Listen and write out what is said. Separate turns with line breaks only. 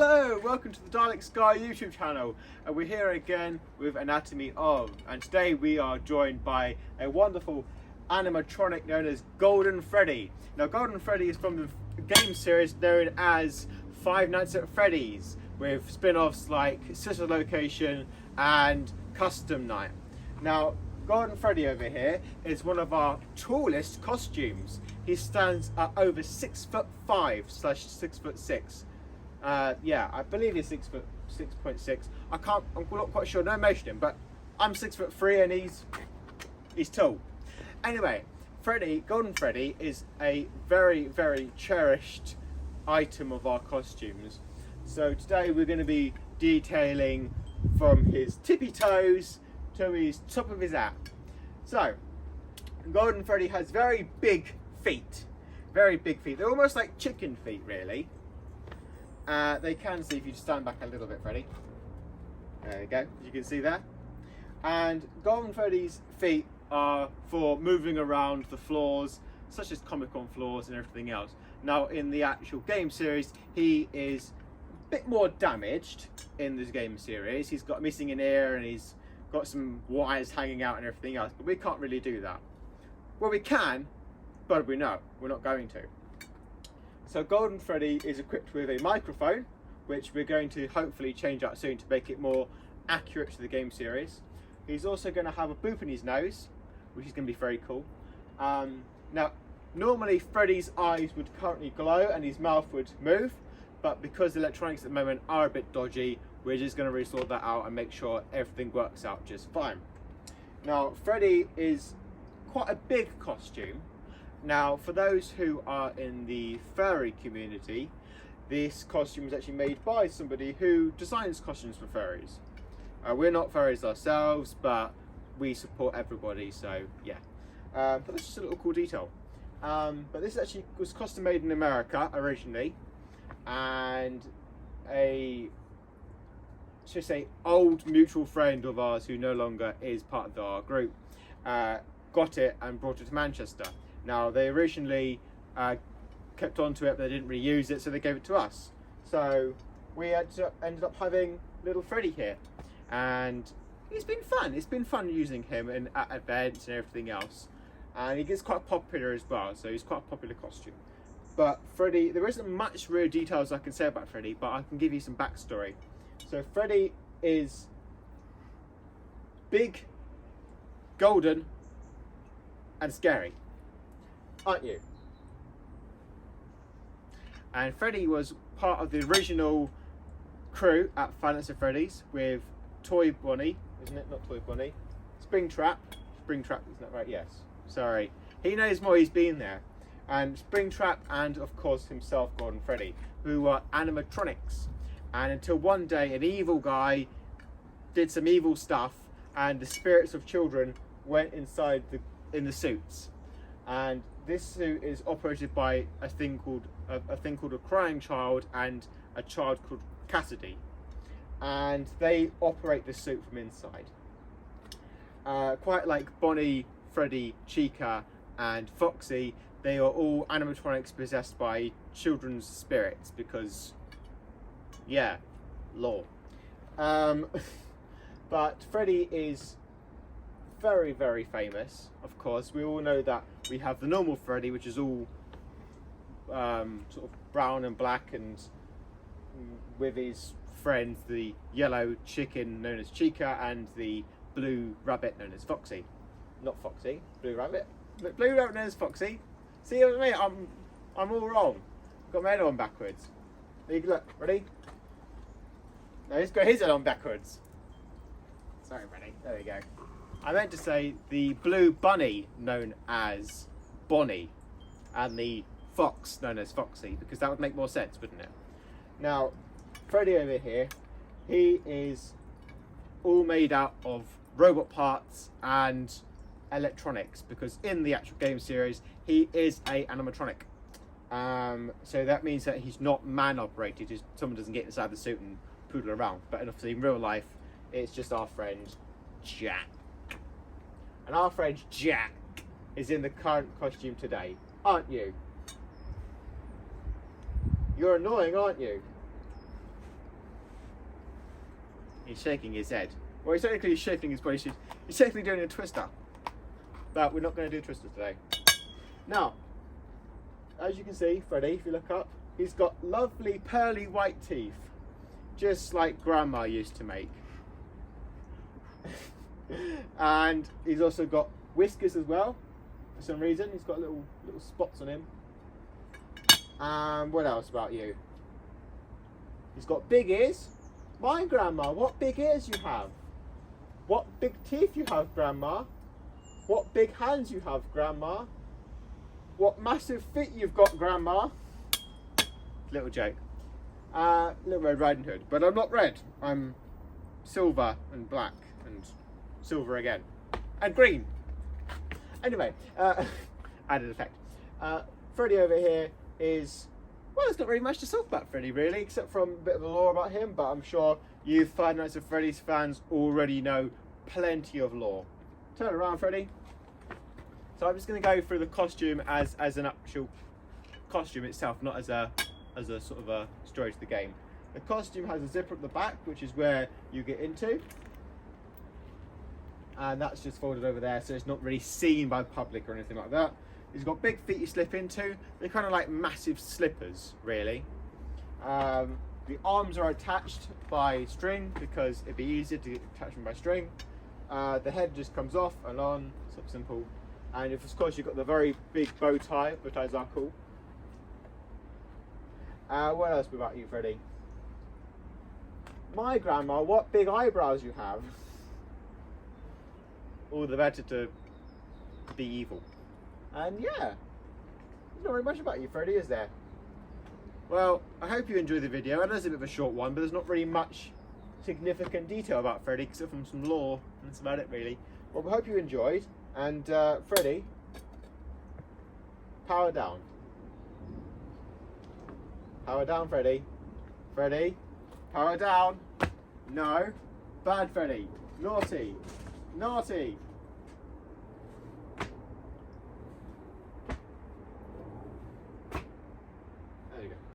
Hello, welcome to the Dalek Sky YouTube channel, and we're here again with Anatomy of, and today we are joined by a wonderful animatronic known as Golden Freddy. Now Golden Freddy is from the game series known as Five Nights at Freddy's, with spin-offs like Sister Location and Custom Night. Now Golden Freddy over here is one of our tallest costumes. He stands at over 6'5" / 6'6". Yeah, I believe he's 6'6". I'm not quite sure. No measured him, but I'm 6'3" and he's tall. Anyway, Golden Freddy is a very cherished item of our costumes. So today we're going to be detailing from his tippy toes to his top of his hat. So Golden Freddy has very big feet. Very big feet. They're almost like chicken feet, really. They can see if you just stand back a little bit, Freddy. There you go, you can see there. And Golden Freddy's feet are for moving around the floors, such as Comic-Con floors and everything else. Now, in the actual game series, he is a bit more damaged in this game series. He's got missing an ear and he's got some wires hanging out and everything else, but we can't really do that. Well, we can, but we're not going to. So Golden Freddy is equipped with a microphone, which we're going to hopefully change out soon to make it more accurate to the game series. He's also going to have a boop in his nose, which is going to be very cool. Now, normally Freddy's eyes would currently glow and his mouth would move, but because the electronics at the moment are a bit dodgy, we're just going to resort that out and make sure everything works out just fine. Now, Freddy is quite a big costume. Now, for those who are in the furry community, this costume is actually made by somebody who designs costumes for furries. We're not furries ourselves, but we support everybody, so yeah. But that's just a little cool detail. But this actually was custom made in America originally, and should say old mutual friend of ours who no longer is part of our group got it and brought it to Manchester. Now, they originally kept on to it, but they didn't reuse it, so they gave it to us. So we ended up having little Freddy here, and it's been fun. It's been fun using him at events and everything else, and he gets quite popular as well. So he's quite a popular costume. But Freddy, there isn't much real details I can say about Freddy, but I can give you some backstory. So Freddy is big, golden, and scary. Aren't you? And Freddy was part of the original crew at Five Nights at Freddy's with Toy Bonnie, isn't it? Not Toy Bonnie. Springtrap, isn't that right? Yes. Sorry. He knows more, he's been there. And Springtrap and, of course, himself, Golden Freddy, who are animatronics. And until one day, an evil guy did some evil stuff, and the spirits of children went inside in the suits. And this suit is operated by a thing called a crying child and a child called Cassidy, and they operate the suit from inside. Quite like Bonnie, Freddy, Chica, and Foxy, they are all animatronics possessed by children's spirits because, yeah, lore. But Freddy is very famous, of course. We all know that we have the normal Freddy, which is all sort of brown and black, and with his friends, the yellow chicken known as Chica and the blue rabbit known as Foxy. Not Foxy, blue rabbit. Blue rabbit known as Foxy. See what I mean? I'm all wrong. I've got my head on backwards. Look, ready? No, he's got his head on backwards. Sorry, Freddy. There we go. I meant to say the blue bunny known as Bonnie and the fox known as Foxy, because that would make more sense, wouldn't it? Now, Freddy over here, he is all made out of robot parts and electronics, because in the actual game series, he is a animatronic. So that means that he's not man-operated, someone doesn't get inside the suit and poodle around. But obviously in real life, it's just our friend Jack. And our friend Jack is in the current costume today, aren't you? You're annoying, aren't you? He's shaking his head. Well, he's technically shaking his body. He's technically doing a twister. But we're not going to do a twister today. Now, as you can see, Freddy, if you look up, he's got lovely pearly white teeth. Just like Grandma used to make. And he's also got whiskers as well. For some reason, he's got little spots on him. And what else about you? He's got big ears. Mine, Grandma, what big ears you have? What big teeth you have, Grandma? What big hands you have, Grandma? What massive feet you've got, Grandma? Little joke. Little Red Riding Hood. But I'm not red. I'm silver and black and silver again. And green. Anyway, added effect. Freddy over here is... Well, there's not really much to talk about Freddy, really, except from a bit of the lore about him, but I'm sure you Five Nights at Freddy's fans already know plenty of lore. Turn around, Freddy. So I'm just going to go through the costume as an actual costume itself, not as a sort of a story to the game. The costume has a zipper at the back, which is where you get into. And that's just folded over there, so it's not really seen by the public or anything like that. He's got big feet you slip into. They're kind of like massive slippers, really. The arms are attached by string because it'd be easier to attach them by string. The head just comes off and on, so simple. And of course you've got the very big bow tie. Bow ties are cool. What else about you, Freddy? My Grandma, what big eyebrows you have. All the better to be evil. And yeah, there's not very much about you, Freddy, is there? Well, I hope you enjoyed the video. I know it's a bit of a short one, but there's not really much significant detail about Freddy, except from some lore, and that's about it, really. Well, we hope you enjoyed, and Freddy, power down. Power down, Freddy. Freddy, power down. No, bad Freddy. Naughty. Naughty.